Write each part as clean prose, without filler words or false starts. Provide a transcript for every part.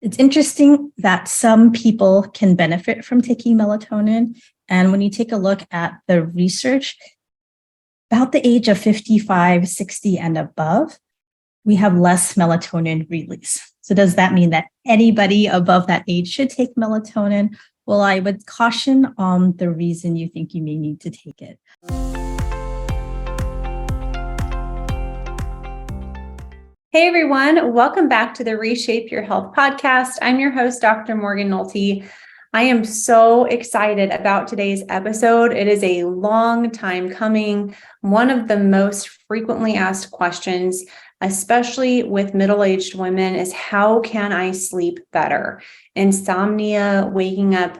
It's interesting that some people can benefit from taking melatonin. And when you take a look at the research, about the age of 55, 60, and above, we have less melatonin release. So does that mean that anybody above that age should take melatonin? Well, I would caution on the reason you think you may need to take it. Hey everyone, welcome back to the Reshape Your Health podcast. I'm your host, Dr. Morgan Nolte. I am so excited about today's episode. It is a long time coming. One of the most frequently asked questions, especially with middle-aged women, is how can I sleep better? Insomnia, waking up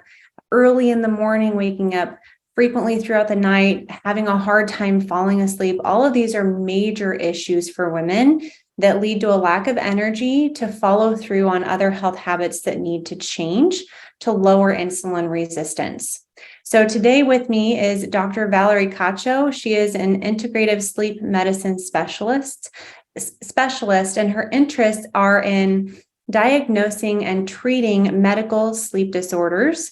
early in the morning, waking up frequently throughout the night, having a hard time falling asleep. All of these are major issues for women that lead to a lack of energy to follow through on other health habits that need to change to lower insulin resistance. So today with me is Dr. Valerie Cacho. She is an integrative sleep medicine specialist, and her interests are in diagnosing and treating medical sleep disorders,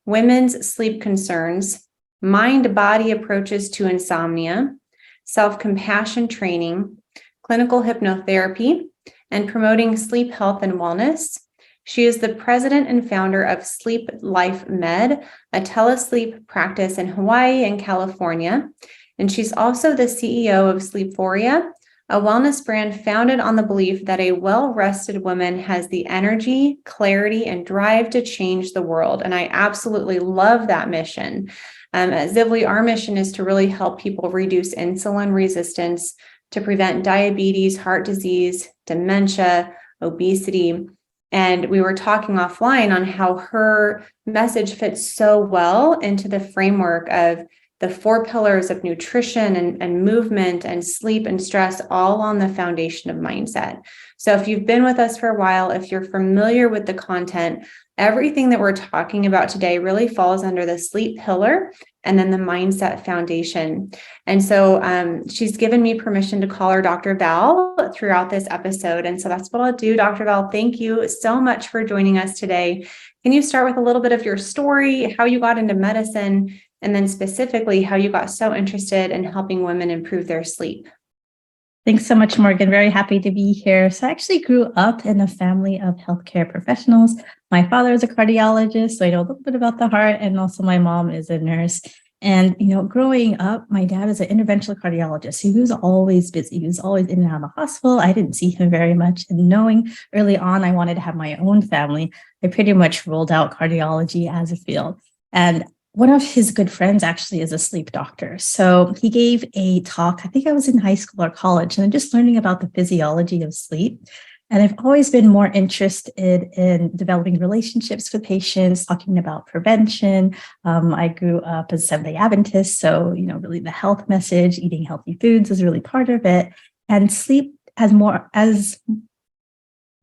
women's sleep concerns, mind-body approaches to insomnia, self-compassion training, clinical hypnotherapy, and promoting sleep health and wellness. She is the president and founder of Sleep Life Med, a telesleep practice in Hawaii and California. And she's also the CEO of Sleephoria, a wellness brand founded on the belief that a well-rested woman has the energy, clarity, and drive to change the world. And I absolutely love that mission. At Zivli, our mission is to really help people reduce insulin resistance, to prevent diabetes, heart disease, dementia, obesity. And we were talking offline on how her message fits so well into the framework of the 4 pillars of nutrition and movement and sleep and stress, all on the foundation of mindset. So if you've been with us for a while, if you're familiar with the content, everything that we're talking about today really falls under the sleep pillar and then the mindset foundation. And so she's given me permission to call her Dr. Val throughout this episode. And so that's what I'll do. Dr. Val, thank you so much for joining us today. Can you start with a little bit of your story, how you got into medicine, and then specifically how you got so interested in helping women improve their sleep? Thanks so much, Morgan. Very happy to be here. So I actually grew up in a family of healthcare professionals. My father is a cardiologist, so I know a little bit about the heart, and also my mom is a nurse. And, growing up, my dad is an interventional cardiologist. He was always busy. He was always in and out of the hospital. I didn't see him very much. And knowing early on I wanted to have my own family, I pretty much rolled out cardiology as a field. And one of his good friends actually is a sleep doctor. So he gave a talk, I think I was in high school or college, and I'm just learning about the physiology of sleep. And I've always been more interested in developing relationships with patients, talking about prevention. I grew up as a Seventh-day Adventist, so, really the health message, eating healthy foods is really part of it. And sleep, as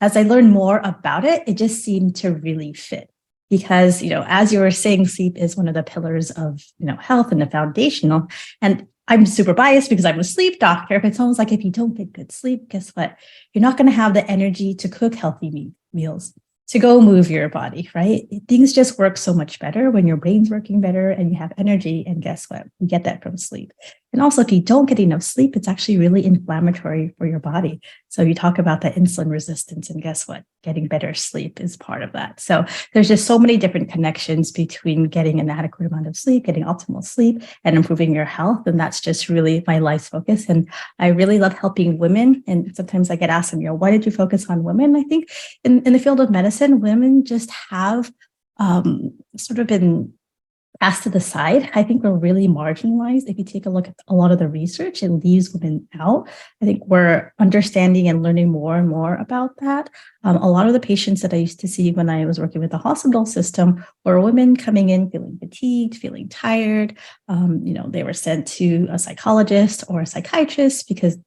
I learned more about it, it just seemed to really fit. Because, as you were saying, sleep is one of the pillars of, health and the foundational. And I'm super biased because I'm a sleep doctor, but it's almost like if you don't get good sleep, guess what? You're not going to have the energy to cook healthy meals, to go move your body, right? Things just work so much better when your brain's working better and you have energy. And guess what? You get that from sleep. And also, if you don't get enough sleep, it's actually really inflammatory for your body. So you talk about that insulin resistance, and guess what? Getting better sleep is part of that. So there's just so many different connections between getting an adequate amount of sleep, getting optimal sleep, and improving your health. And that's just really my life's focus. And I really love helping women. And sometimes I get asked them, why did you focus on women? I think in the field of medicine, women just have sort of been cast to the side. I think we're really marginalized. If you take a look at a lot of the research, it leaves women out. I think we're understanding and learning more and more about that. A lot of the patients that I used to see when I was working with the hospital system were women coming in feeling fatigued, feeling tired. They were sent to a psychologist or a psychiatrist because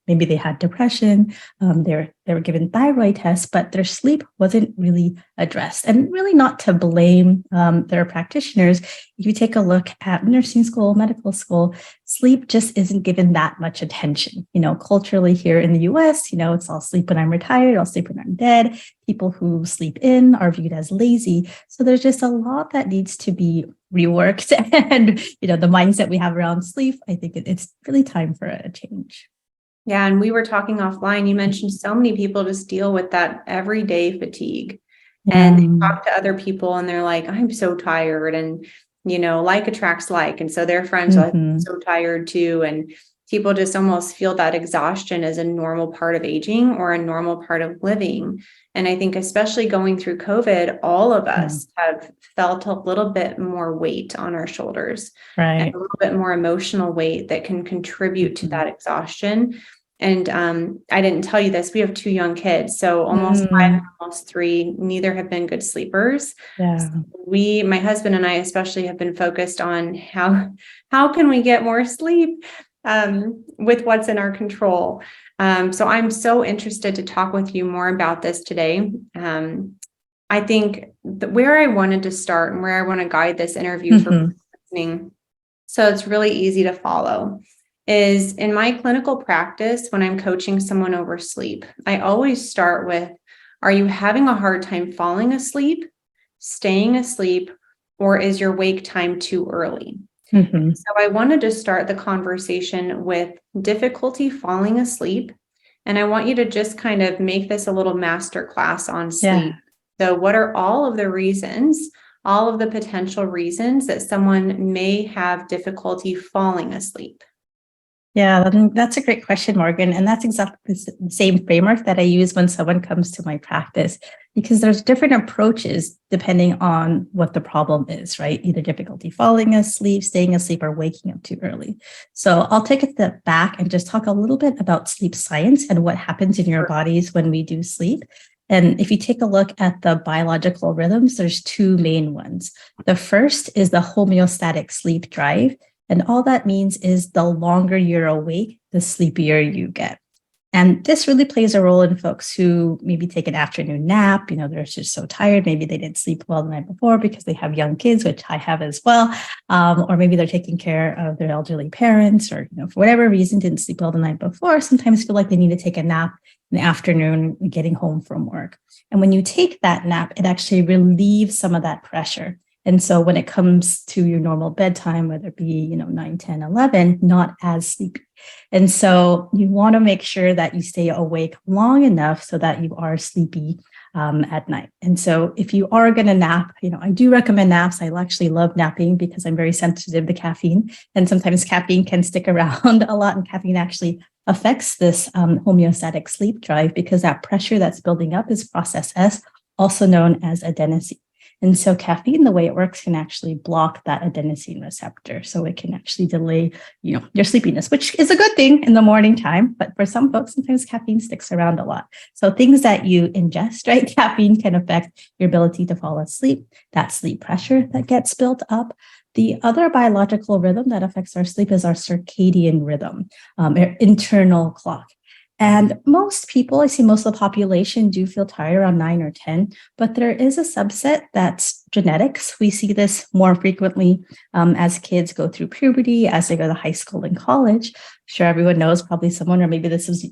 maybe they had depression. They were given thyroid tests, but their sleep wasn't really addressed. And really not to blame their practitioners. if you take a look at nursing school, medical school, sleep just isn't given that much attention. Culturally here in the US, it's all sleep when I'm retired, I'll sleep when I'm dead. People who sleep in are viewed as lazy. So there's just a lot that needs to be reworked. And, the mindset we have around sleep, I think it's really time for a change. Yeah. And we were talking offline. You mentioned so many people just deal with that everyday fatigue. And they talk to other people and they're like, I'm so tired. And, like attracts like. And so their friends are like, I'm so tired too. And people just almost feel that exhaustion as a normal part of aging or a normal part of living. And I think especially going through COVID, all of us have felt a little bit more weight on our shoulders, right? And a little bit more emotional weight that can contribute to that exhaustion. And I didn't tell you this, we have 2 young kids, so almost 5, almost 3, neither have been good sleepers. Yeah. So my husband and I especially have been focused on how can we get more sleep with what's in our control. So I'm so interested to talk with you more about this today. I think where I wanted to start and where I want to guide this interview for listening, so it's really easy to follow, is in my clinical practice, when I'm coaching someone over sleep, I always start with, are you having a hard time falling asleep, staying asleep, or is your wake time too early? So I wanted to start the conversation with difficulty falling asleep. And I want you to just kind of make this a little master class on sleep. So what are all of the reasons, all of the potential reasons that someone may have difficulty falling asleep? Yeah, that's a great question, Morgan. And that's exactly the same framework that I use when someone comes to my practice, because there's different approaches depending on what the problem is, right? Either difficulty falling asleep, staying asleep, or waking up too early. So I'll take a step back and just talk a little bit about sleep science and what happens in your bodies when we do sleep. And if you take a look at the biological rhythms, there's 2 main ones. The first is the homeostatic sleep drive. And all that means is the longer you're awake, the sleepier you get. And this really plays a role in folks who maybe take an afternoon nap. They're just so tired. Maybe they didn't sleep well the night before because they have young kids, which I have as well. Or maybe they're taking care of their elderly parents, or, for whatever reason, didn't sleep well the night before. Sometimes feel like they need to take a nap in the afternoon getting home from work. And when you take that nap, it actually relieves some of that pressure. And so when it comes to your normal bedtime, whether it be, 9, 10, 11, not as sleepy. And so you want to make sure that you stay awake long enough so that you are sleepy at night. And so if you are going to nap, I do recommend naps. I actually love napping because I'm very sensitive to caffeine. And sometimes caffeine can stick around a lot, and caffeine actually affects this homeostatic sleep drive because that pressure that's building up is process S, also known as adenosine. And so caffeine, the way it works, can actually block that adenosine receptor. So it can actually delay, your sleepiness, which is a good thing in the morning time. But for some folks, sometimes caffeine sticks around a lot. So things that you ingest, right? Caffeine can affect your ability to fall asleep, that sleep pressure that gets built up. The other biological rhythm that affects our sleep is our circadian rhythm, our internal clock. And most people, I see most of the population do feel tired around 9 or 10, but there is a subset that's genetics. We see this more frequently as kids go through puberty, as they go to high school and college. I'm sure everyone knows, probably someone, or maybe this is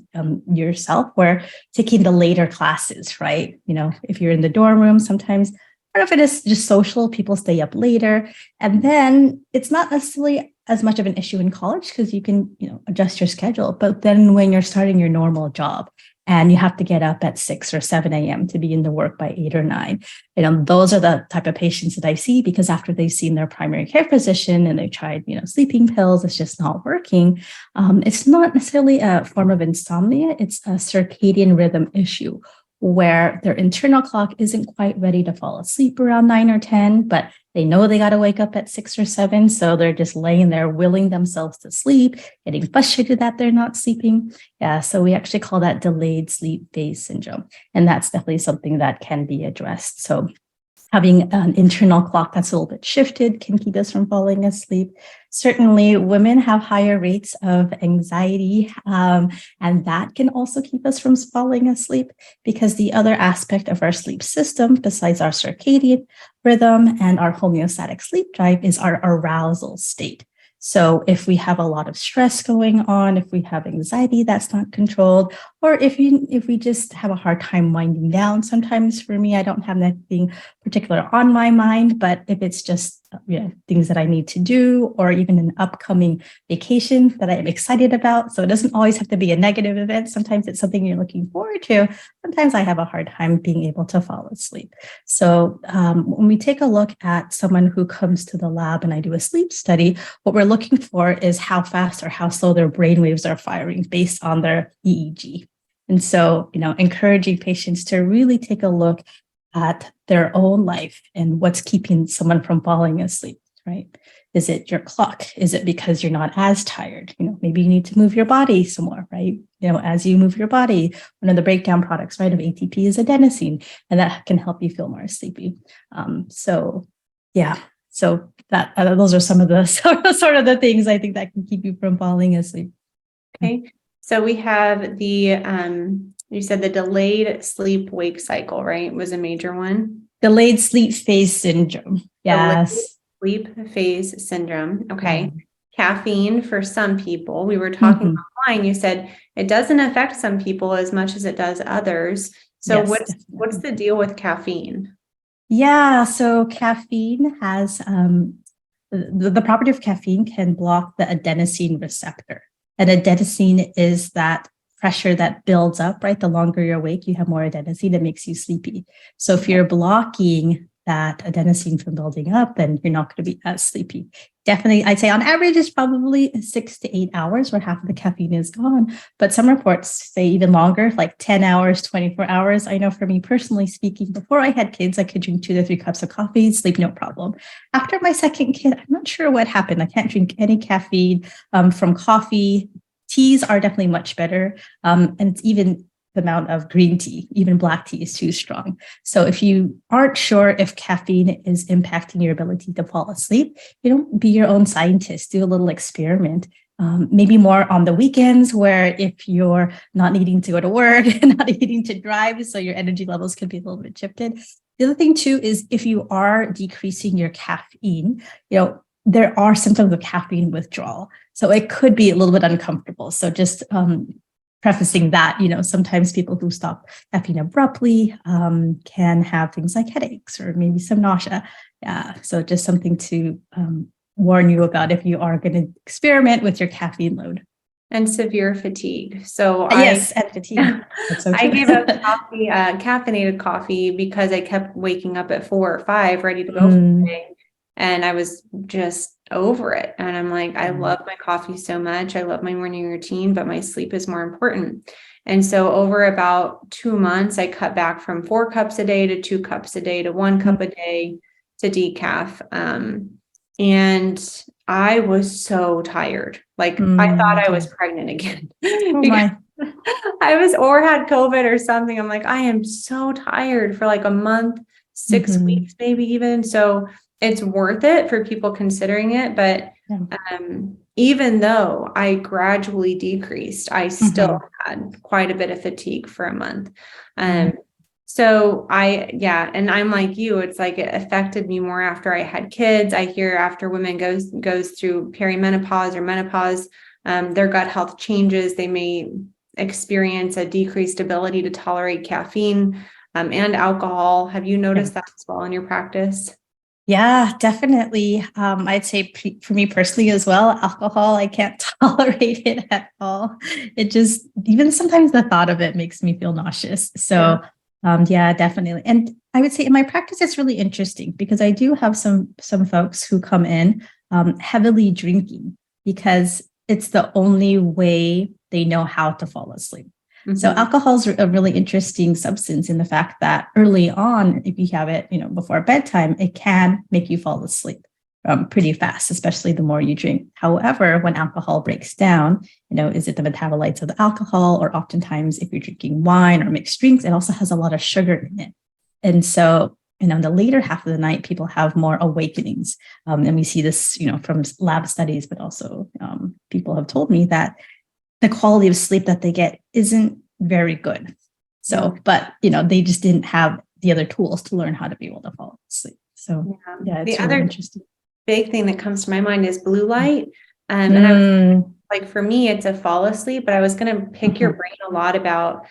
yourself, where taking the later classes, right? If you're in the dorm room, sometimes part of it is just social, people stay up later. And then it's not necessarily as much of an issue in college because you can, adjust your schedule. But then when you're starting your normal job and you have to get up at 6 or 7 a.m. to be in the work by 8 or 9, those are the type of patients that I see, because after they've seen their primary care physician and they've tried, sleeping pills, it's just not working. It's not necessarily a form of insomnia. It's a circadian rhythm issue where their internal clock isn't quite ready to fall asleep around 9 or 10, but they know they got to wake up at 6 or 7. So they're just laying there, willing themselves to sleep, getting frustrated that they're not sleeping. Yeah. So we actually call that delayed sleep phase syndrome. And that's definitely something that can be addressed. So Having an internal clock that's a little bit shifted can keep us from falling asleep. Certainly, women have higher rates of anxiety, and that can also keep us from falling asleep, because the other aspect of our sleep system, besides our circadian rhythm and our homeostatic sleep drive, is our arousal state. So if we have a lot of stress going on, if we have anxiety that's not controlled, or if we just have a hard time winding down, sometimes for me, I don't have anything particular on my mind, but if it's just things that I need to do, or even an upcoming vacation that I'm excited about. So it doesn't always have to be a negative event. Sometimes it's something you're looking forward to. Sometimes I have a hard time being able to fall asleep. So when we take a look at someone who comes to the lab and I do a sleep study, what we're looking for is how fast or how slow their brain waves are firing based on their EEG. And so, encouraging patients to really take a look at their own life and what's keeping someone from falling asleep, right? Is it your clock? Is it because you're not as tired? Maybe you need to move your body some more, right? As you move your body, one of the breakdown products, right, of ATP is adenosine, and that can help you feel more sleepy. So that those are some of the sort of the things I think that can keep you from falling asleep. Okay. So we have the, you said the delayed sleep wake cycle, right? Was a major one. Delayed sleep phase syndrome. Yes. Delayed sleep phase syndrome. Okay. Mm-hmm. Caffeine for some people. We were talking offline. You said it doesn't affect some people as much as it does others. So yes, what's the deal with caffeine? Yeah. So caffeine has, the property of caffeine can block the adenosine receptor. And adenosine is that pressure that builds up, right? The longer you're awake, you have more adenosine that makes you sleepy. So if you're blocking that adenosine from building up, then you're not going to be as sleepy. Definitely, I'd say on average, it's probably 6 to 8 hours where half of the caffeine is gone. But some reports say even longer, like 10 hours, 24 hours. I know for me personally speaking, before I had kids, I could drink 2 to 3 cups of coffee, sleep no problem. After my second kid, I'm not sure what happened. I can't drink any caffeine from coffee. Teas are definitely much better. And it's even the amount of green tea, even black tea is too strong. So if you aren't sure if caffeine is impacting your ability to fall asleep, be your own scientist, do a little experiment. Maybe more on the weekends where if you're not needing to go to work and not needing to drive, so your energy levels could be a little bit shifted. The other thing too is if you are decreasing your caffeine, there are symptoms of caffeine withdrawal. So it could be a little bit uncomfortable. So just prefacing that, sometimes people who stop caffeine abruptly can have things like headaches or maybe some nausea. Yeah. So just something to warn you about if you are going to experiment with your caffeine load. And severe fatigue. So yes, and fatigue. So I gave up coffee, caffeinated coffee, because I kept waking up at 4 or 5 ready to go for the day. And I was just over it. And I'm like, I love my coffee so much. I love my morning routine, but my sleep is more important. And so over about 2 months, I cut back from 4 cups a day to 2 cups a day to 1 cup a day to decaf. And I was so tired. Like I thought I was pregnant again. Oh my. or had COVID or something. I'm like, I am so tired for like a month, 6 weeks, maybe even. So it's worth it for people considering it. But even though I gradually decreased, I still had quite a bit of fatigue for a month. So and I'm like you, it's like it affected me more after I had kids. I hear after women goes through perimenopause or menopause, their gut health changes. They may experience a decreased ability to tolerate caffeine and alcohol. Have you noticed that as well in your practice? Yeah, definitely. I'd say for me personally as well, alcohol, I can't tolerate it at all. It just, even sometimes the thought of it makes me feel nauseous. So definitely. And I would say in my practice, it's really interesting because I do have some folks who come in heavily drinking because it's the only way they know how to fall asleep. So alcohol is a really interesting substance in the fact that early on, if you have it, before bedtime, it can make you fall asleep pretty fast, especially the more you drink. However, when alcohol breaks down, is it the metabolites of the alcohol, or oftentimes if you're drinking wine or mixed drinks, it also has a lot of sugar in it. And so And on the later half of the night, people have more awakenings. And we see this, from lab studies, but also people have told me that the quality of sleep that they get isn't very good. So, but, they just didn't have the other tools to learn how to be able to fall asleep. So, it's the really other interesting. Big thing that comes to my mind is blue light. And I was like, for me, it's a fall asleep, but I was going to pick your brain a lot about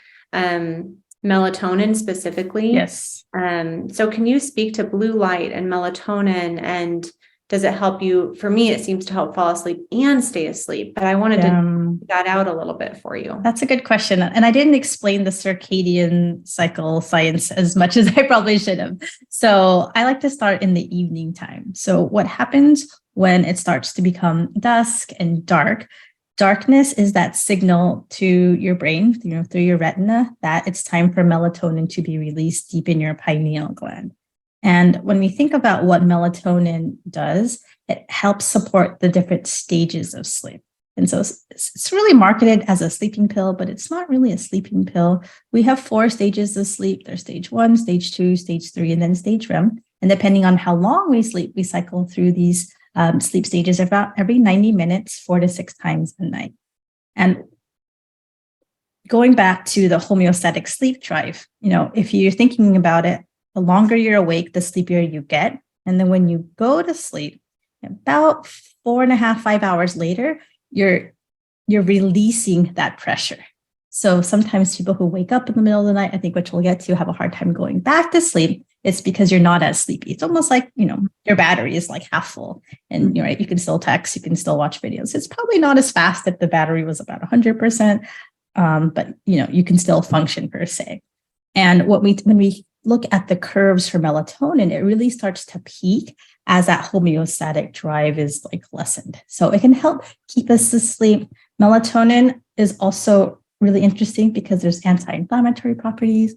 melatonin specifically. Yes. So can you speak to blue light and melatonin, and does it help you? For me, it seems to help fall asleep and stay asleep, but I wanted to get that out a little bit for you. That's a good question. And I didn't explain the circadian cycle science as much as I probably should have. So I like to start in the evening time. So what happens when it starts to become dusk and dark? Darkness is that signal to your brain, through your retina, that it's time for melatonin to be released deep in your pineal gland. And when we think about what melatonin does, it helps support the different stages of sleep. And so it's really marketed as a sleeping pill, but it's not really a sleeping pill. We have 4 stages of sleep. There's stage 1, stage 2, stage 3, and then stage REM. And depending on how long we sleep, we cycle through these sleep stages about every 90 minutes, 4 to 6 times a night. And going back to the homeostatic sleep drive, if you're thinking about it, the longer you're awake, the sleepier you get. And then when you go to sleep, about 4.5, 5 hours later, you're releasing that pressure. So sometimes people who wake up in the middle of the night, I think, which we'll get to, have a hard time going back to sleep. It's because you're not as sleepy. It's almost like, your battery is like half full, and you can still text, you can still watch videos. It's probably not as fast if the battery was about 100%, but you can still function per se. And when we look at the curves for melatonin, it really starts to peak as that homeostatic drive is lessened. So it can help keep us asleep. Melatonin is also really interesting because there's anti-inflammatory properties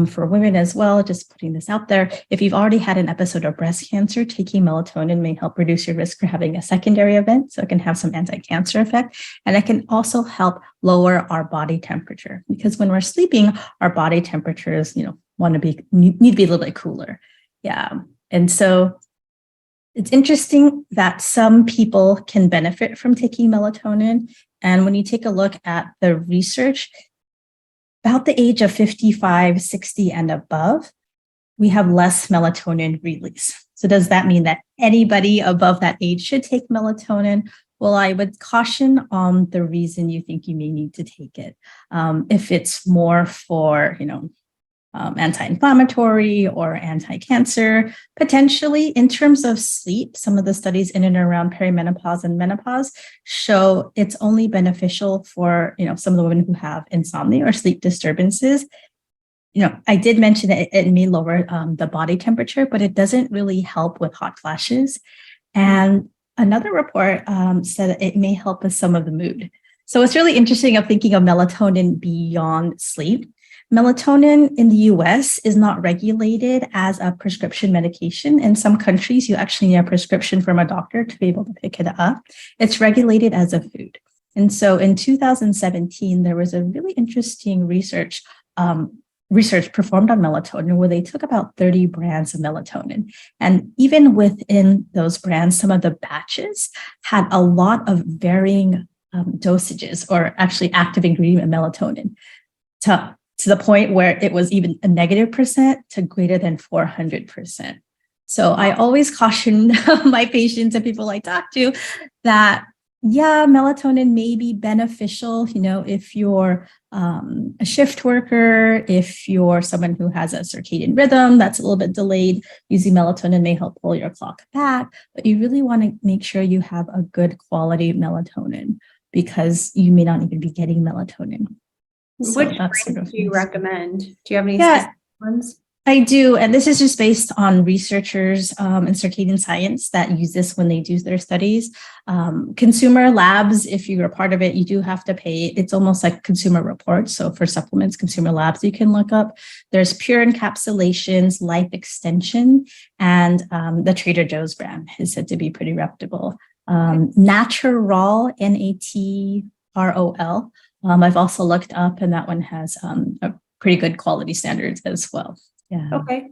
for women as well. Just putting this out there. If you've already had an episode of breast cancer, taking melatonin may help reduce your risk for having a secondary event. So it can have some anti-cancer effect. And it can also help lower our body temperature, because when we're sleeping, our body temperatures, need to be a little bit cooler. Yeah. And so it's interesting that some people can benefit from taking melatonin. And when you take a look at the research, about the age of 55, 60 and above, we have less melatonin release. So does that mean that anybody above that age should take melatonin? Well, I would caution on the reason you think you may need to take it. If it's more for, anti-inflammatory or anti-cancer, potentially. In terms of sleep, some of the studies in and around perimenopause and menopause show it's only beneficial for, some of the women who have insomnia or sleep disturbances. I did mention that it may lower the body temperature, but it doesn't really help with hot flashes. And another report said that it may help with some of the mood. So it's really interesting of thinking of melatonin beyond sleep. Melatonin in the US is not regulated as a prescription medication. In some countries, you actually need a prescription from a doctor to be able to pick it up. It's regulated as a food. And so in 2017, there was a really interesting research performed on melatonin where they took about 30 brands of melatonin. And even within those brands, some of the batches had a lot of varying dosages, or actually active ingredient melatonin, to the point where it was even a -% to greater than 400%. So I always caution my patients and people I talk to that, melatonin may be beneficial, if you're a shift worker, if you're someone who has a circadian rhythm that's a little bit delayed, using melatonin may help pull your clock back, but you really want to make sure you have a good quality melatonin, because you may not even be getting melatonin. So which brands do you recommend? Do you have any specific ones? I do. And this is just based on researchers in circadian science that use this when they do their studies. Consumer labs, if you're a part of it, you do have to pay. It's almost like Consumer Reports. So for supplements, Consumer Labs, you can look up. There's Pure Encapsulations, Life Extension, and the Trader Joe's brand is said to be pretty reputable. Natural, Natrol. I've also looked up, and that one has a pretty good quality standards as well. Yeah. Okay.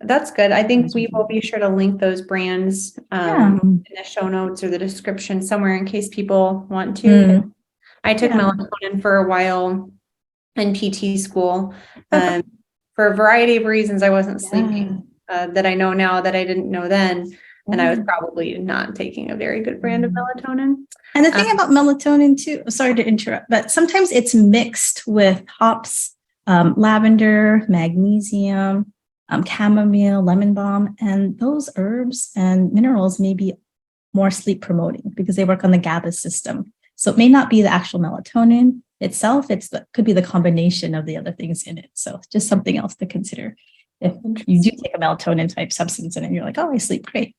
That's good. I think we will be sure to link those brands in the show notes or the description somewhere in case people want to. I took melatonin for a while in PT school for a variety of reasons. I wasn't sleeping that I know now that I didn't know then. And I was probably not taking a very good brand of melatonin. And the thing about melatonin too, sorry to interrupt, but sometimes it's mixed with hops, lavender, magnesium, chamomile, lemon balm, and those herbs and minerals may be more sleep promoting because they work on the GABA system. So it may not be the actual melatonin itself. Could be the combination of the other things in it. So just something else to consider. If you do take a melatonin type substance and you're like, oh, I sleep great.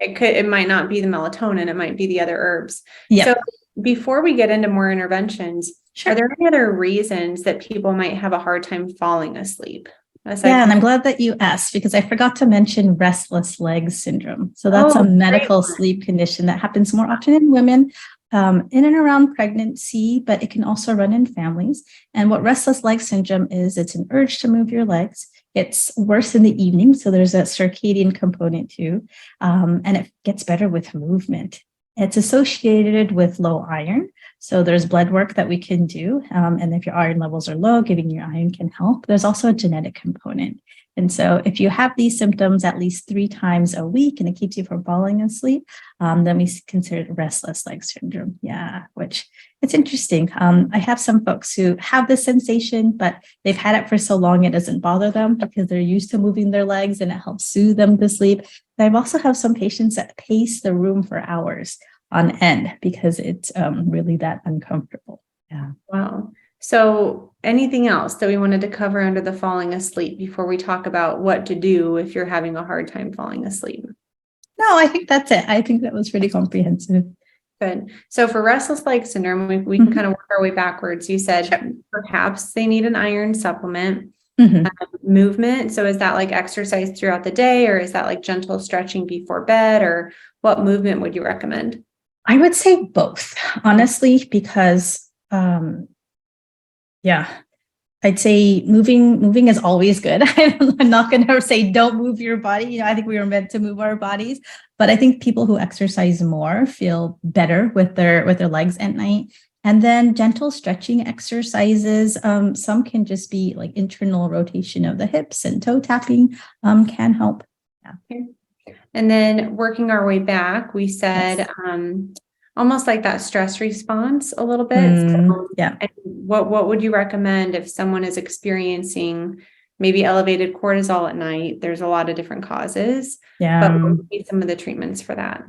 It might not be the melatonin. It might be the other herbs. So before we get into more interventions, are there any other reasons that people might have a hard time falling asleep? And I'm glad that you asked because I forgot to mention restless leg syndrome. So that's a medical sleep condition that happens more often in women in and around pregnancy, but it can also run in families. And what restless leg syndrome is, it's an urge to move your legs. It's worse in the evening. So there's a circadian component too. And it gets better with movement. It's associated with low iron. So there's blood work that we can do. And if your iron levels are low, giving you iron can help. There's also a genetic component. And so if you have these symptoms at least 3 times a week and it keeps you from falling asleep, then we consider it restless leg syndrome. Which it's interesting. I have some folks who have this sensation, but they've had it for so long it doesn't bother them because they're used to moving their legs and it helps soothe them to sleep. But I also have some patients that pace the room for hours on end because it's really that uncomfortable. Wow. So anything else that we wanted to cover under the falling asleep before we talk about what to do if you're having a hard time falling asleep? No, I think that's it. I think that was pretty comprehensive. Good. So for restless leg syndrome, we can kind of work our way backwards. You said perhaps they need an iron supplement. Movement. So is that like exercise throughout the day, or is that like gentle stretching before bed, or what movement would you recommend? I would say both, honestly, because I'd say moving is always good. I'm not going to say don't move your body. I think we were meant to move our bodies, but I think people who exercise more feel better with their legs at night. And then gentle stretching exercises. Some can just be like internal rotation of the hips and toe tapping can help. Okay. And then working our way back, we said almost like that stress response a little bit. And what would you recommend if someone is experiencing maybe elevated cortisol at night? There's a lot of different causes. But what would be some of the treatments for that?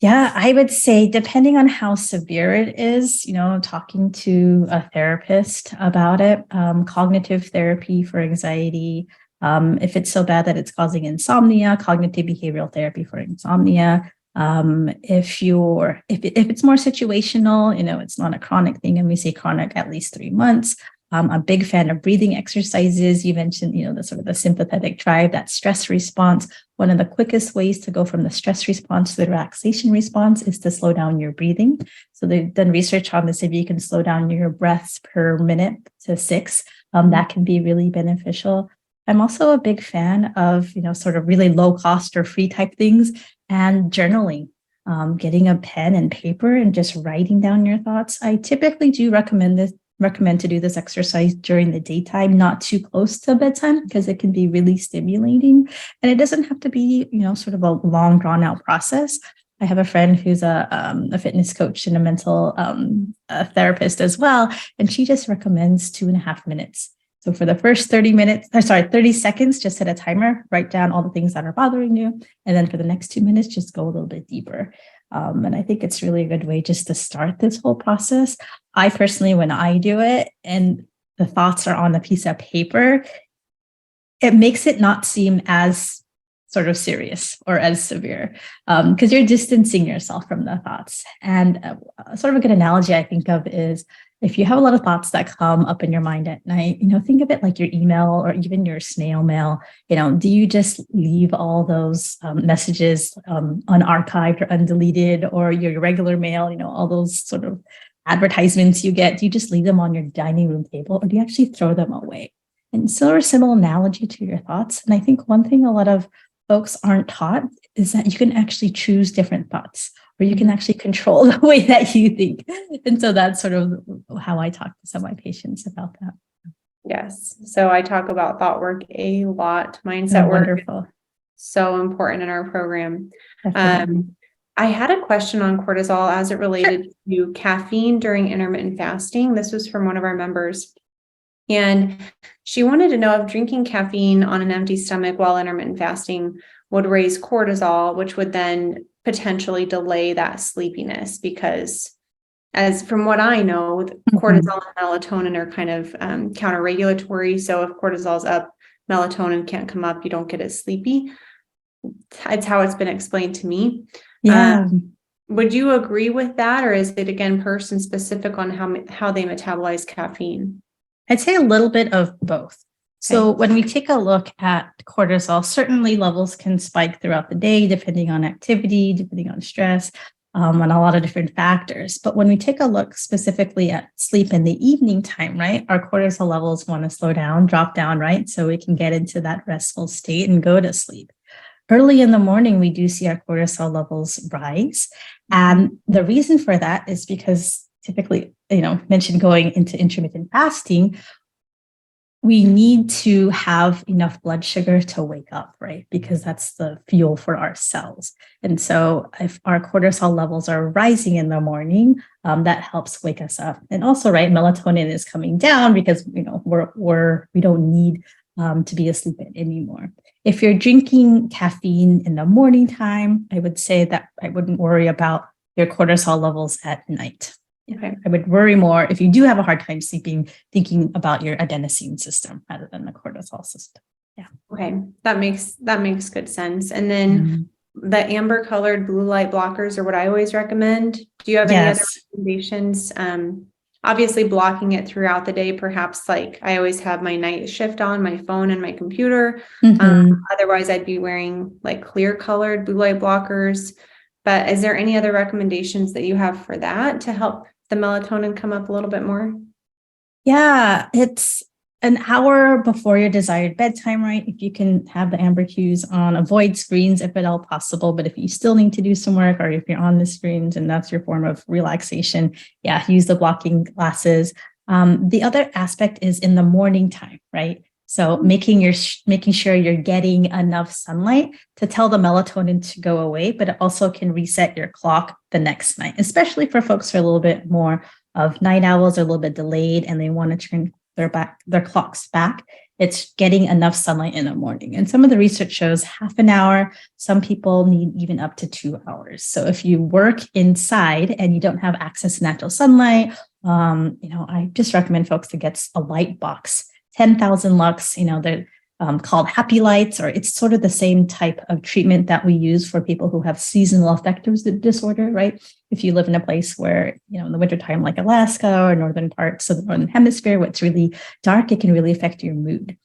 I would say depending on how severe it is, talking to a therapist about it, cognitive therapy for anxiety. If it's so bad that it's causing insomnia, cognitive behavioral therapy for insomnia. If it's more situational, it's not a chronic thing, and we say chronic at least 3 months. I'm a big fan of breathing exercises. You mentioned, the sort of the sympathetic drive, that stress response. One of the quickest ways to go from the stress response to the relaxation response is to slow down your breathing. So they've done research on this. If you can slow down your breaths per minute to 6, that can be really beneficial. I'm also a big fan of, sort of really low cost or free type things and journaling, getting a pen and paper and just writing down your thoughts. I typically do recommend to do this exercise during the daytime, not too close to bedtime, because it can be really stimulating. And it doesn't have to be, sort of a long drawn out process. I have a friend who's a fitness coach and a mental therapist as well. And she just recommends 2.5 minutes. So for the first 30 seconds, just set a timer, write down all the things that are bothering you. And then for the next 2 minutes, just go a little bit deeper. And I think it's really a good way just to start this whole process. I personally, when I do it and the thoughts are on a piece of paper, it makes it not seem as sort of serious or as severe because you're distancing yourself from the thoughts. And sort of a good analogy I think of is if you have a lot of thoughts that come up in your mind at night, think of it like your email or even your snail mail. Do you just leave all those messages unarchived or undeleted, or your regular mail, all those sort of advertisements you get, do you just leave them on your dining room table, or do you actually throw them away? And so a similar analogy to your thoughts. And I think one thing a lot of folks aren't taught is that you can actually choose different thoughts, or you can actually control the way that you think. And so that's sort of how I talk to some of my patients about that. Yes. So I talk about thought work a lot. Mindset work. Wonderful. So important in our program. Definitely. I had a question on cortisol as it related to caffeine during intermittent fasting. This was from one of our members. And she wanted to know if drinking caffeine on an empty stomach while intermittent fasting would raise cortisol, which would then potentially delay that sleepiness. Because as from what I know, cortisol and melatonin are kind of counter-regulatory. So if cortisol's up, melatonin can't come up, you don't get as sleepy. It's how it's been explained to me. Yeah. Would you agree with that? Or is it, again, person specific on how they metabolize caffeine? I'd say a little bit of both. So when we take a look at cortisol, certainly levels can spike throughout the day, depending on activity, depending on stress, and a lot of different factors. But when we take a look specifically at sleep in the evening time, right, our cortisol levels want to slow down, drop down, right? So we can get into that restful state and go to sleep. Early in the morning, we do see our cortisol levels rise. And the reason for that is because typically, mentioned going into intermittent fasting, we need to have enough blood sugar to wake up, right? Because that's the fuel for our cells. And so if our cortisol levels are rising in the morning, that helps wake us up. And also, right, melatonin is coming down because, we don't need to be asleep anymore. If you're drinking caffeine in the morning time, I would say that I wouldn't worry about your cortisol levels at night. Okay. I would worry more if you do have a hard time sleeping, thinking about your adenosine system rather than the cortisol system. Yeah. Okay. That makes good sense. And then the amber colored blue light blockers are what I always recommend. Do you have any other recommendations? Obviously blocking it throughout the day, perhaps like I always have my night shift on my phone and my computer. Otherwise I'd be wearing like clear colored blue light blockers. But is there any other recommendations that you have for that to help the melatonin come up a little bit more? Yeah, it's an hour before your desired bedtime, right? If you can have the amber cues on, avoid screens if at all possible. But if you still need to do some work, or if you're on the screens and that's your form of relaxation, use the blocking glasses. The other aspect is in the morning time, right? So making sure you're getting enough sunlight to tell the melatonin to go away, but it also can reset your clock the next night, especially for folks who are a little bit more of night owls, are a little bit delayed and they want to turn their clocks back. It's getting enough sunlight in the morning. And some of the research shows half an hour. Some people need even up to 2 hours. So if you work inside and you don't have access to natural sunlight, I just recommend folks to get a light box. 10,000 lux, they're called happy lights, or it's sort of the same type of treatment that we use for people who have seasonal affective disorder, right? If you live in a place where, in the wintertime, like Alaska or northern parts of the northern hemisphere, where it's really dark, it can really affect your mood,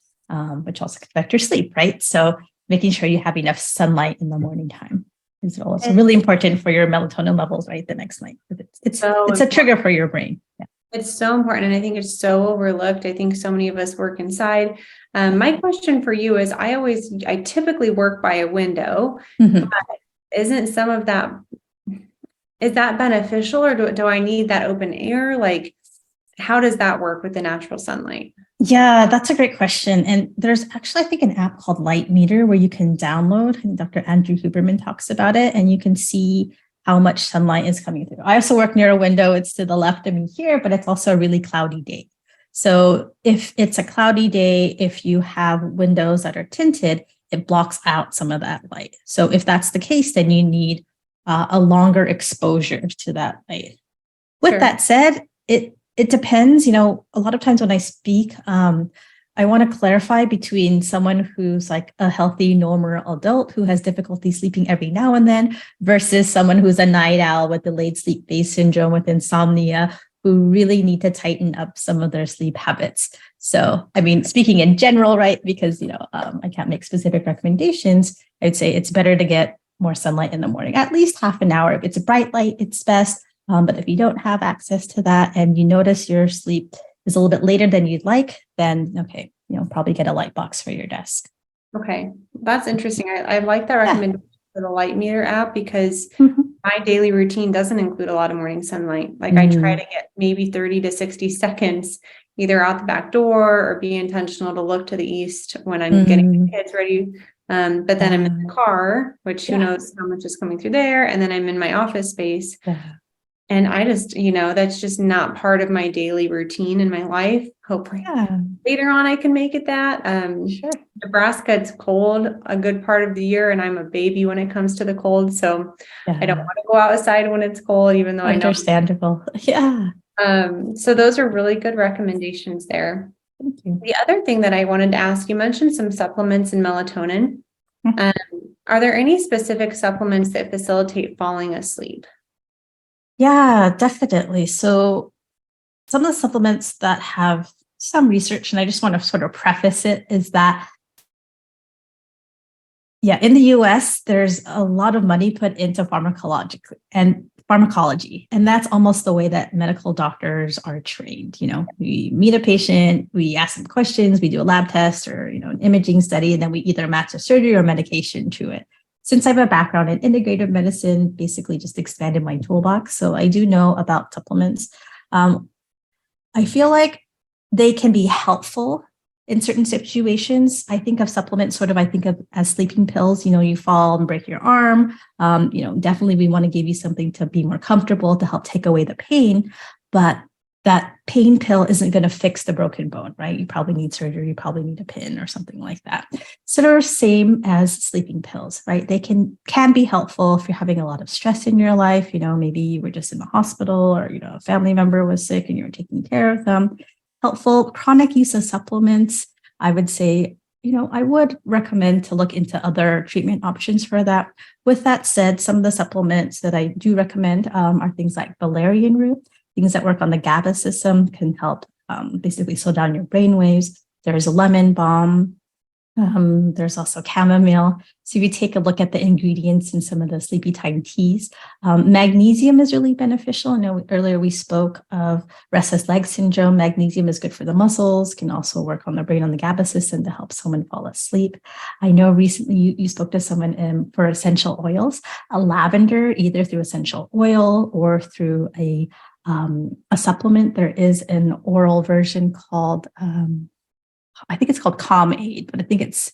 which also can affect your sleep, right? So making sure you have enough sunlight in the morning time is also really important for your melatonin levels, right? The next night. It's a trigger for your brain. Yeah. It's so important. And I think it's so overlooked. I think so many of us work inside. My question for you is I typically work by a window, but isn't some of that, is that beneficial, or do I need that open air? Like, how does that work with the natural sunlight? Yeah, that's a great question. And there's actually, I think, an app called Light Meter where you can download, and Dr. Andrew Huberman talks about it, and you can see how much sunlight is coming through. I also work near a window. It's to the left of me here, but it's also a really cloudy day. So if it's a cloudy day, if you have windows that are tinted, it blocks out some of that light. So if that's the case, then you need a longer exposure to that light. With that said, it depends. A lot of times when I speak, I want to clarify between someone who's like a healthy, normal adult who has difficulty sleeping every now and then versus someone who's a night owl with delayed sleep phase syndrome, with insomnia, who really need to tighten up some of their sleep habits. So, speaking in general, right, because, I can't make specific recommendations, I'd say it's better to get more sunlight in the morning, at least half an hour. If it's a bright light, it's best. But if you don't have access to that and you notice your sleep is a little bit later than you'd like, then probably get a light box for your desk. Okay. That's interesting. I like that Yeah. recommendation for the light meter app because Mhm. my daily routine doesn't include a lot of morning sunlight. Like I try to get maybe 30 to 60 seconds either out the back door or be intentional to look to the east when I'm getting the kids ready. But then I'm in the car, which who knows how much is coming through there. And then I'm in my office space. Yeah. And I just, that's just not part of my daily routine in my life. Hopefully later on I can make it that. Sure. Nebraska, it's cold a good part of the year, and I'm a baby when it comes to the cold. So I don't want to go outside when it's cold, even though Understandable. Yeah. So those are really good recommendations there. Thank you. The other thing that I wanted to ask, you mentioned some supplements and melatonin. Are there any specific supplements that facilitate falling asleep? Yeah, definitely. So some of the supplements that have some research, and I just want to sort of preface it, is that, in the US, there's a lot of money put into pharmacology, and that's almost the way that medical doctors are trained. We meet a patient, we ask them questions, we do a lab test or, an imaging study, and then we either match a surgery or medication to it. Since I have a background in integrative medicine, basically just expanded my toolbox. So I do know about supplements. I feel like they can be helpful in certain situations. I think of supplements I think of as sleeping pills. You fall and break your arm. Definitely we want to give you something to be more comfortable, to help take away the pain. But that pain pill isn't going to fix the broken bone, right? You probably need surgery, you probably need a pin or something like that. So they're same as sleeping pills, right? They can be helpful if you're having a lot of stress in your life. Maybe you were just in the hospital or, a family member was sick and you were taking care of them. Helpful. Chronic use of supplements, I would say, I would recommend to look into other treatment options for that. With that said, some of the supplements that I do recommend are things like valerian root. Things that work on the GABA system can help basically slow down your brain waves. There's lemon balm. There's also chamomile. So if you take a look at the ingredients in some of the sleepy time teas, magnesium is really beneficial. I know earlier we spoke of restless leg syndrome. Magnesium is good for the muscles, can also work on the brain, on the GABA system to help someone fall asleep. I know recently you spoke to someone for essential oils, a lavender, either through essential oil or through a supplement. There is an oral version called, I think it's called Calm Aid, but I think it's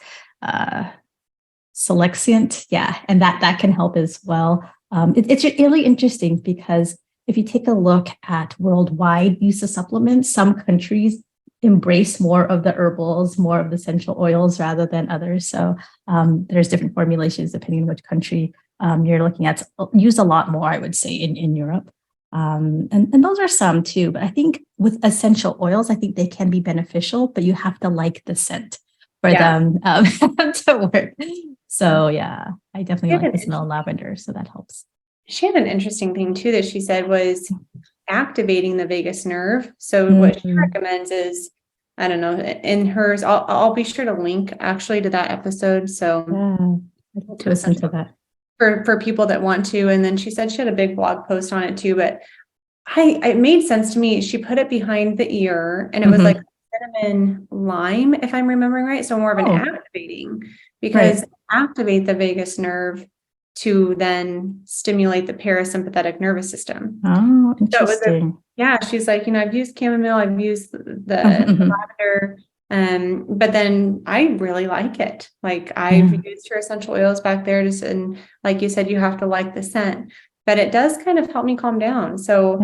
Selexiant. Yeah. And that can help as well. It's really interesting because if you take a look at worldwide use of supplements, some countries embrace more of the herbals, more of the essential oils rather than others. So there's different formulations depending on which country you're looking at. Used a lot more, I would say, in Europe. And those are some too, but I think with essential oils, I think they can be beneficial, but you have to like the scent for them to work. So I definitely like the smell of lavender, so that helps. She had an interesting thing too that she said was activating the vagus nerve. So what she recommends is, I don't know, in hers, I'll be sure to link actually to that episode. So I'd like to listen to that. For people that want to. And then she said she had a big blog post on it too, but it made sense to me. She put it behind the ear and it was like cinnamon lime, if I'm remembering right. So more of an activating, because activate the vagus nerve to then stimulate the parasympathetic nervous system. Oh, interesting. She's like, I've used chamomile, I've used the lavender, but then I really like it. Like I've used her essential oils back there and like you said, you have to like the scent, but it does kind of help me calm down. So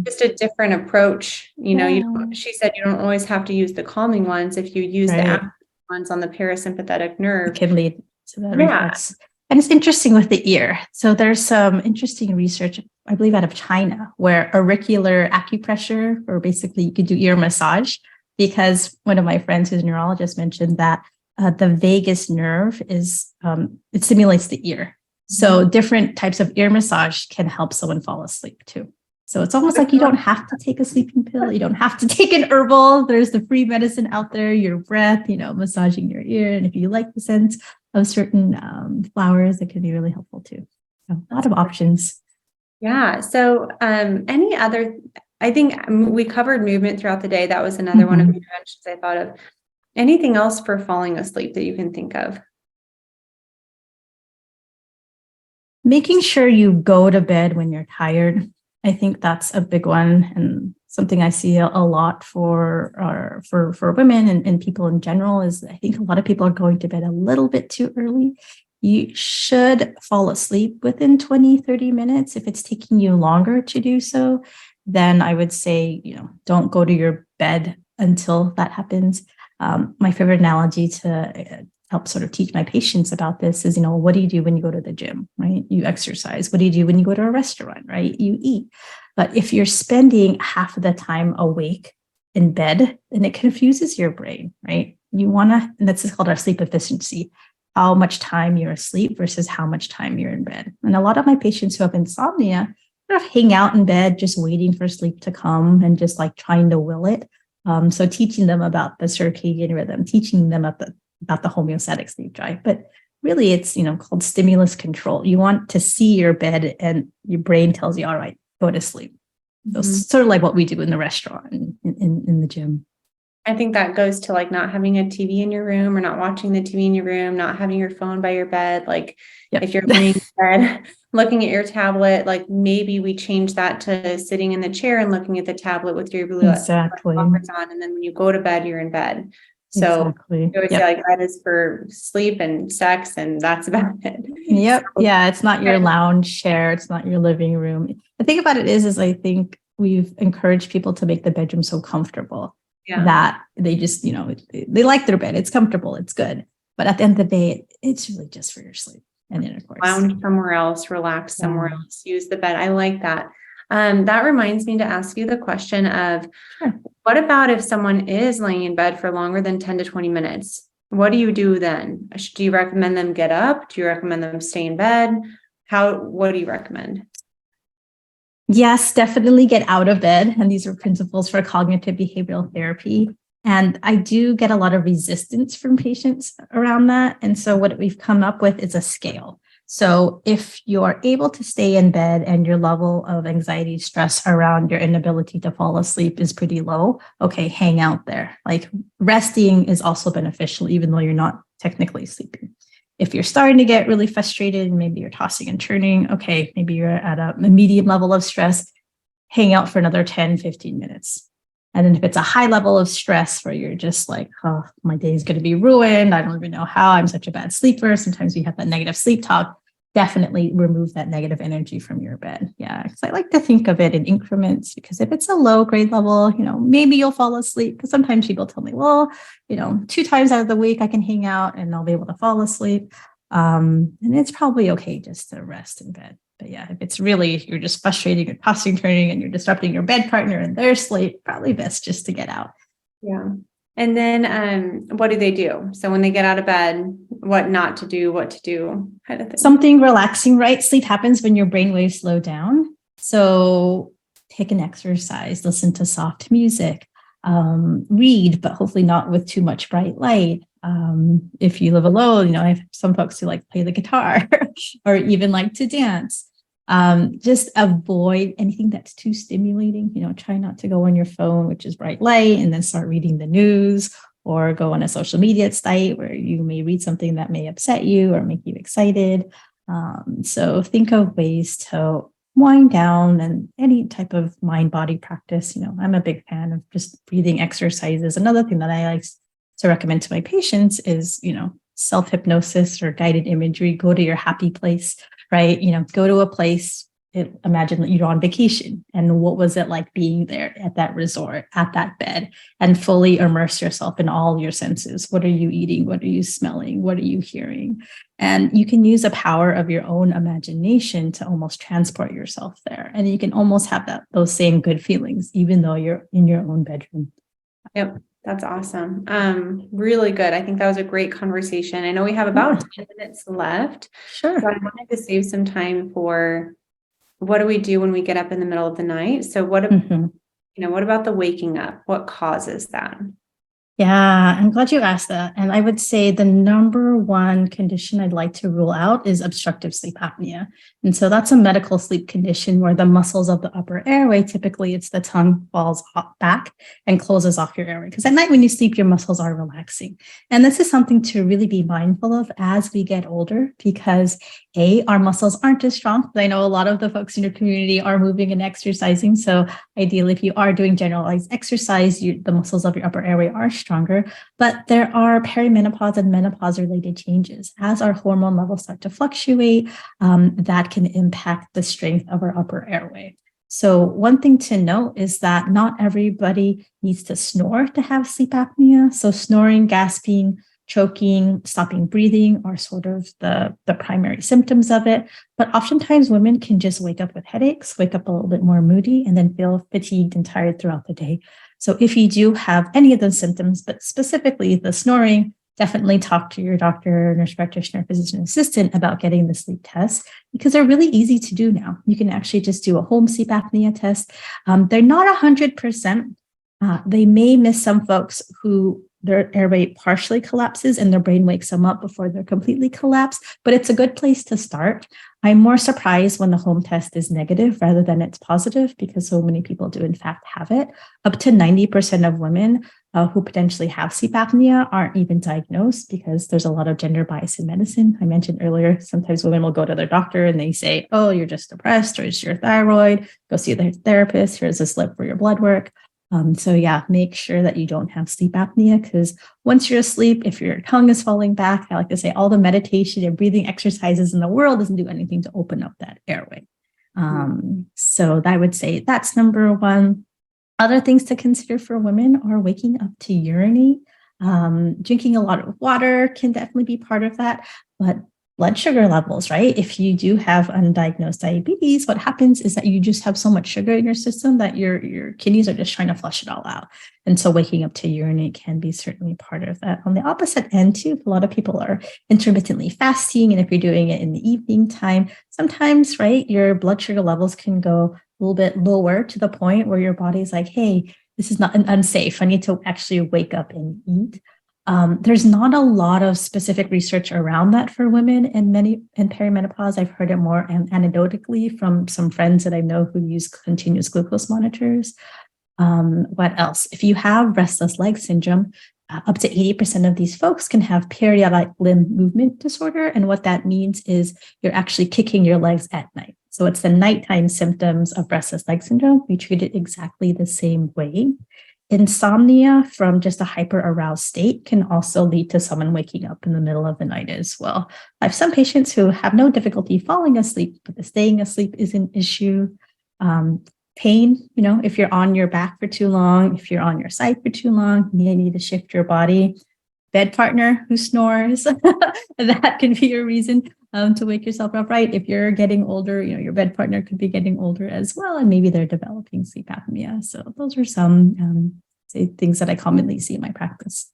just a different approach, she said you don't always have to use the calming ones. If you use the active ones on the parasympathetic nerve, it can lead to that reflex. And it's interesting with the ear. So there's some interesting research, I believe out of China, where auricular acupressure, or basically you could do ear massage, because one of my friends who's a neurologist mentioned that the vagus nerve it stimulates the ear. So different types of ear massage can help someone fall asleep too. So it's almost like you don't have to take a sleeping pill. You don't have to take an herbal. There's the free medicine out there, your breath, massaging your ear. And if you like the scent of certain flowers, it can be really helpful too. So a lot of options. Yeah. So any other, I think we covered movement throughout the day. That was another one of the interventions I thought of. Anything else for falling asleep that you can think of? Making sure you go to bed when you're tired. I think that's a big one, and something I see a lot for women and people in general is I think a lot of people are going to bed a little bit too early. You should fall asleep within 20, 30 minutes. If it's taking you longer to do so, then I would say, don't go to your bed until that happens. My favorite analogy to help sort of teach my patients about this is, what do you do when you go to the gym, right? You exercise. What do you do when you go to a restaurant, right? You eat. But if you're spending half of the time awake in bed, then it confuses your brain, right? You want to, and that's called our sleep efficiency, how much time you're asleep versus how much time you're in bed. And a lot of my patients who have insomnia sort of hang out in bed, just waiting for sleep to come and just like trying to will it. So teaching them about the circadian rhythm, teaching them about the homeostatic sleep drive, but really it's, called stimulus control. You want to see your bed and your brain tells you, all right, go to sleep. So sort of like what we do in the restaurant and in the gym. I think that goes to like not having a TV in your room or not watching the TV in your room, not having your phone by your bed. Like if you're laying in bed, looking at your tablet, like maybe we change that to sitting in the chair and looking at the tablet with your blue Exactly. blockers on. And then when you go to bed, you're in bed. So exactly. you always say like that is for sleep and sex and that's about it. Yep. So, yeah. It's not your lounge chair. It's not your living room. The thing about it is I think we've encouraged people to make the bedroom so comfortable that they just, they like their bed. It's comfortable. It's good. But at the end of the day, it's really just for your sleep. And then of course, lounge somewhere else, relax somewhere else, use the bed. I like that. That reminds me to ask you the question of what about if someone is laying in bed for longer than 10 to 20 minutes? What do you do then? Do you recommend them get up? Do you recommend them stay in bed? What do you recommend? Yes, definitely get out of bed. And these are principles for cognitive behavioral therapy. And I do get a lot of resistance from patients around that. And so what we've come up with is a scale. So if you're able to stay in bed and your level of anxiety, stress around your inability to fall asleep is pretty low, okay, hang out there. Like resting is also beneficial, even though you're not technically sleeping. If you're starting to get really frustrated, maybe you're tossing and turning, okay, maybe you're at a medium level of stress, hang out for another 10, 15 minutes. And then if it's a high level of stress where you're just like, oh, my day is going to be ruined. I don't even know how. I'm such a bad sleeper. Sometimes we have that negative sleep talk. Definitely remove that negative energy from your bed. Yeah, because I like to think of it in increments, because if it's a low grade level, maybe you'll fall asleep. Because sometimes people tell me, well, 2 times out of the week I can hang out and I'll be able to fall asleep. And it's probably okay just to rest in bed. But yeah, if it's really, you're just frustrating, you're tossing, turning, and you're disrupting your bed partner and their sleep, probably best just to get out. Yeah. And then what do they do? So when they get out of bed, what not to do, what to do, kind of thing. Something relaxing, right? Sleep happens when your brainwaves slow down. So take an exercise, listen to soft music, read, but hopefully not with too much bright light. If you live alone, I have some folks who like play the guitar or even like to dance. Just avoid anything that's too stimulating. Try not to go on your phone, which is bright light, and then start reading the news, or go on a social media site where you may read something that may upset you or make you excited. So think of ways to wind down, and any type of mind-body practice. I'm a big fan of just breathing exercises. Another thing that I like to recommend to my patients is, self-hypnosis or guided imagery. Go to your happy place, right? Go to a place, imagine that you're on vacation, and what was it like being there at that resort, at that bed, and fully immerse yourself in all your senses. What are you eating? What are you smelling? What are you hearing? And you can use the power of your own imagination to almost transport yourself there. And you can almost have those same good feelings, even though you're in your own bedroom. Yep. That's awesome. Really good. I think that was a great conversation. I know we have about 10 minutes left. Sure. So I wanted to save some time for what do we do when we get up in the middle of the night? So what about the waking up? What causes that? Yeah, I'm glad you asked that. And I would say the number one condition I'd like to rule out is obstructive sleep apnea. And so that's a medical sleep condition where the muscles of the upper airway, typically it's the tongue, falls back and closes off your airway. Because at night when you sleep, your muscles are relaxing. And this is something to really be mindful of as we get older, because our muscles aren't as strong. I know a lot of the folks in your community are moving and exercising. So ideally, if you are doing generalized exercise, the muscles of your upper airway are stronger, but there are perimenopause and menopause related changes. As our hormone levels start to fluctuate, that can impact the strength of our upper airway. So one thing to note is that not everybody needs to snore to have sleep apnea. So snoring, gasping, choking, stopping breathing are sort of the primary symptoms of it. But oftentimes women can just wake up with headaches, wake up a little bit more moody, and then feel fatigued and tired throughout the day. So if you do have any of those symptoms, but specifically the snoring, definitely talk to your doctor, nurse practitioner, physician assistant about getting the sleep test, because they're really easy to do now. You can actually just do a home sleep apnea test. They're not 100%. They may miss some folks who their airway partially collapses and their brain wakes them up before they're completely collapsed, but it's a good place to start. I'm more surprised when the home test is negative rather than it's positive, because so many people do in fact have it. Up to 90% of women who potentially have sleep apnea aren't even diagnosed, because there's a lot of gender bias in medicine. I mentioned earlier, sometimes women will go to their doctor and they say, oh, you're just depressed, or it's your thyroid, go see the therapist, here's a slip for your blood work. So yeah, make sure that you don't have sleep apnea, because once you're asleep, if your tongue is falling back, I like to say all the meditation and breathing exercises in the world doesn't do anything to open up that airway. So I would say that's number one. Other things to consider for women are waking up to urinate. Drinking a lot of water can definitely be part of that, but blood sugar levels, right? If you do have undiagnosed diabetes, what happens is that you just have so much sugar in your system that your kidneys are just trying to flush it all out. And so waking up to urinate can be certainly part of that. On the opposite end too, a lot of people are intermittently fasting. And if you're doing it in the evening time, sometimes, right, your blood sugar levels can go a little bit lower to the point where your body's like, hey, this is not unsafe. I need to actually wake up and eat. There's not a lot of specific research around that for women in perimenopause. I've heard it more anecdotally from some friends that I know who use continuous glucose monitors. What else? If you have restless leg syndrome, up to 80% of these folks can have periodic limb movement disorder. And what that means is you're actually kicking your legs at night. So it's the nighttime symptoms of restless leg syndrome. We treat it exactly the same way. Insomnia from just a hyper-aroused state can also lead to someone waking up in the middle of the night as well. I have some patients who have no difficulty falling asleep, but the staying asleep is an issue. Pain, if you're on your back for too long, if you're on your side for too long, you need to shift your body. Bed partner who snores, that can be a reason to wake yourself up, right? If you're getting older, your bed partner could be getting older as well, and maybe they're developing sleep apnea. So those are some things that I commonly see in my practice.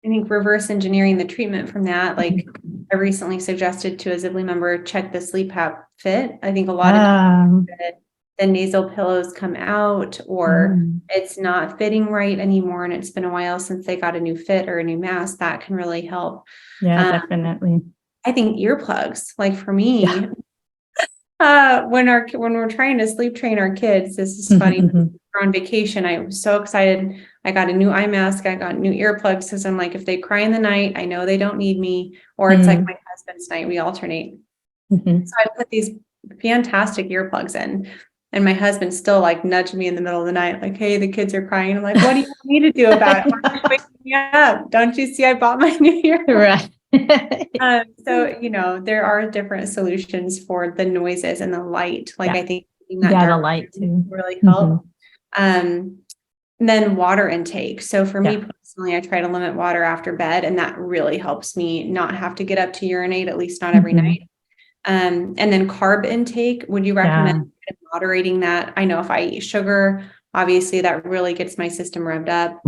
I think reverse engineering the treatment from that, like I recently suggested to a Zivli member, check the sleep-app fit. I think a lot of times the nasal pillows come out, or it's not fitting right anymore, and it's been a while since they got a new fit or a new mask. That can really help. Yeah, definitely. I think earplugs, like for me, when we're trying to sleep train our kids, this is funny. We're on vacation. I was so excited. I got a new eye mask. I got new earplugs, because I'm like, if they cry in the night, I know they don't need me. Or it's like my husband's night, we alternate. So I put these fantastic earplugs in. And my husband still like nudged me in the middle of the night, like, hey, the kids are crying. I'm like, what do you want me to do about it? Why are you waking me up? Don't you see I bought my new earplugs? Right. So, there are different solutions for the noises and the light. Like I think that the light too really help. And then water intake. So for me personally, I try to limit water after bed, and that really helps me not have to get up to urinate, at least not every night. And then carb intake, would you recommend moderating that? I know if I eat sugar, obviously that really gets my system revved up.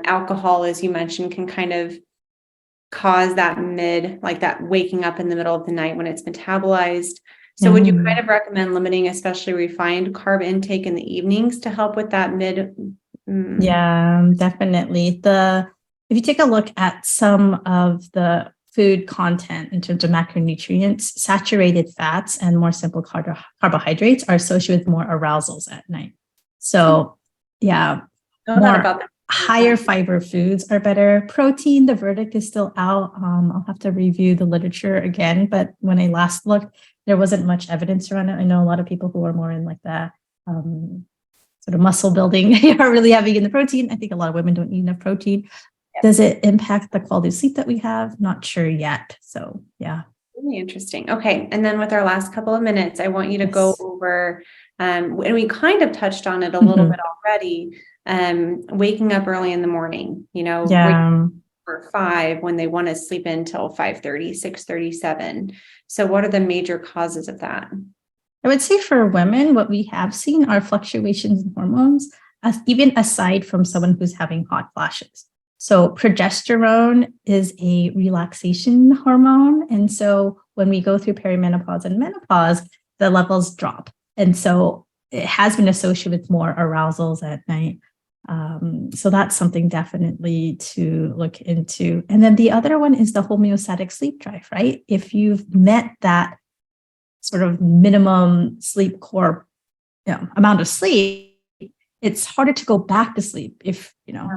Alcohol, as you mentioned, can kind of cause that that waking up in the middle of the night when it's metabolized. So would you kind of recommend limiting, especially refined carb intake in the evenings to help with that mid? Yeah, definitely. if you take a look at some of the food content in terms of macronutrients, saturated fats and more simple carbohydrates are associated with more arousals at night. So yeah, Know that about that. higher fiber foods are better. Protein, the verdict is still out. I'll have to review the literature again, but when I last looked, there wasn't much evidence around it. I know a lot of people who are more in like the sort of muscle building are really heavy in the protein. I think a lot of women don't eat enough protein. Does it impact the quality of sleep that we have? Not sure yet. So yeah. Really interesting. Okay. And then with our last couple of minutes, I want you to go over, and we kind of touched on it a little bit already, waking up early in the morning, for 5 when they want to sleep until 5:30, 6:30, 7. So what are the major causes of that? I would say for women, what we have seen are fluctuations in hormones, even aside from someone who's having hot flashes. So progesterone is a relaxation hormone. And so when we go through perimenopause and menopause, the levels drop. And so it has been associated with more arousals at night. So that's something definitely to look into. And then the other one is the homeostatic sleep drive, right? If you've met that sort of minimum sleep core amount of sleep, it's harder to go back to sleep if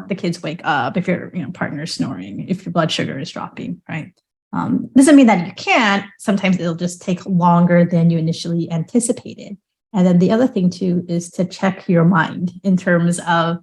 the kids wake up, if your partner's snoring, if your blood sugar is dropping, right? Doesn't mean that you can't. Sometimes it'll just take longer than you initially anticipated. And then the other thing too is to check your mind in terms of,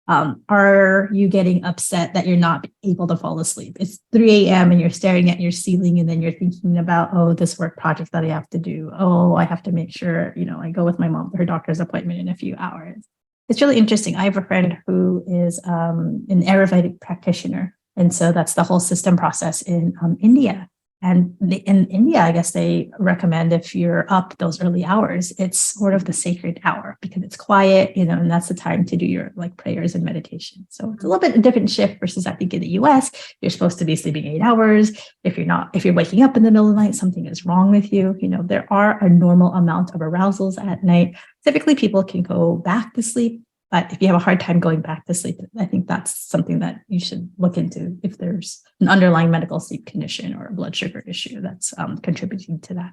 are you getting upset that you're not able to fall asleep? It's 3 a.m. and you're staring at your ceiling and then you're thinking about, oh, this work project that I have to do. Oh, I have to make sure, I go with my mom to her doctor's appointment in a few hours. It's really interesting. I have a friend who is an Ayurvedic practitioner. And so that's the whole system process in India. And in India, I guess they recommend if you're up those early hours, it's sort of the sacred hour because it's quiet, and that's the time to do your prayers and meditation. So it's a little bit a different shift versus I think in the US, you're supposed to be sleeping 8 hours. If you're waking up in the middle of the night, something is wrong with you. There are a normal amount of arousals at night. Typically people can go back to sleep. But if you have a hard time going back to sleep, I think that's something that you should look into if there's an underlying medical sleep condition or a blood sugar issue that's contributing to that.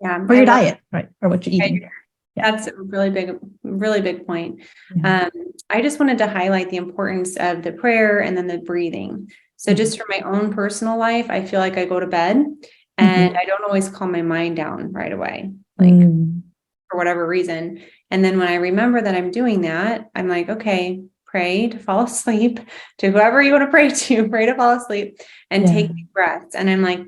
Yeah. Or your diet, right? Or what you're eating. Yeah. That's a really big point. Yeah. I just wanted to highlight the importance of the prayer and then the breathing. So just for my own personal life, I feel like I go to bed and I don't always calm my mind down right away, for whatever reason. And then when I remember that I'm doing that, I'm like, okay, pray to fall asleep to whoever you want to pray to fall asleep and take deep breaths. And I'm like,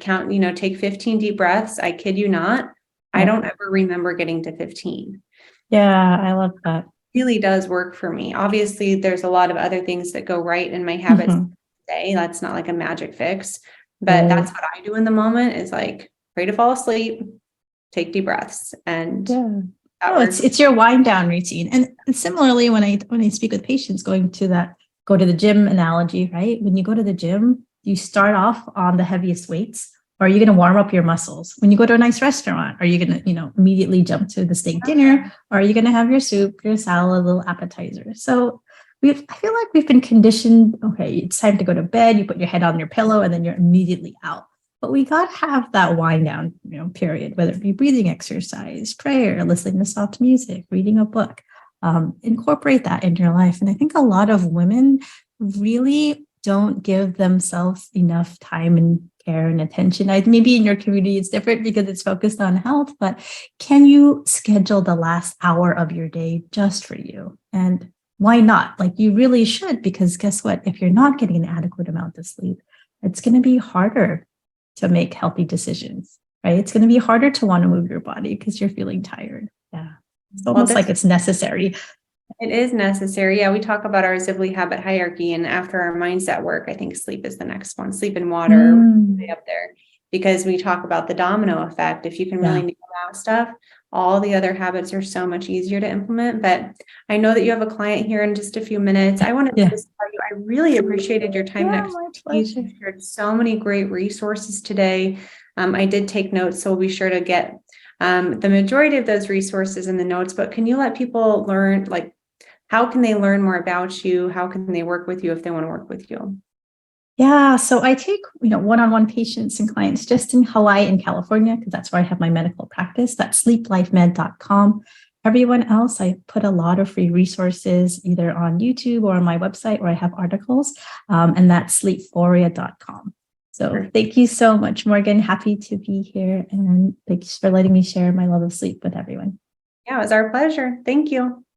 take 15 deep breaths. I kid you not. I don't ever remember getting to 15. Yeah, I love that. It really does work for me. Obviously, there's a lot of other things that go right in my habits today. That's not like a magic fix, but that's what I do in the moment is like pray to fall asleep, take deep breaths. And it's your wind down routine. And similarly, when I speak with patients go to the gym analogy, right? When you go to the gym, you start off on the heaviest weights, or are you going to warm up your muscles? When you go to a nice restaurant, are you going to, immediately jump to the steak dinner, or are you going to have your soup, your salad, little appetizer? So I feel like we've been conditioned. Okay, it's time to go to bed. You put your head on your pillow and then you're immediately out. But we got to have that wind down, period, whether it be breathing exercise, prayer, listening to soft music, reading a book, incorporate that in your life. And I think a lot of women really don't give themselves enough time and care and attention. Maybe in your community, it's different because it's focused on health, but can you schedule the last hour of your day just for you? And why not? You really should, because guess what? If you're not getting an adequate amount of sleep, it's going to be harder to make healthy decisions, right? It's going to be harder to want to move your body because you're feeling tired. Yeah. It's almost like it's necessary. It is necessary. Yeah. We talk about our Zivli habit hierarchy, and after our mindset work, I think sleep is the next one. Sleep and water way up there, because we talk about the domino effect. If you can really nail that stuff, all the other habits are so much easier to implement. But I know that you have a client here in just a few minutes. I wanted to just tell you, I really appreciated your time next week. You shared so many great resources today. I did take notes, so we'll be sure to get the majority of those resources in the notes. But can you let people learn, how can they learn more about you? How can they work with you if they want to work with you? Yeah, so I take, one-on-one patients and clients just in Hawaii and California, because that's where I have my medical practice. That's sleeplifemed.com. Everyone else, I put a lot of free resources either on YouTube or on my website where I have articles, and that's sleepforia.com. So thank you so much, Morgan. Happy to be here, and thanks for letting me share my love of sleep with everyone. Yeah, it was our pleasure. Thank you.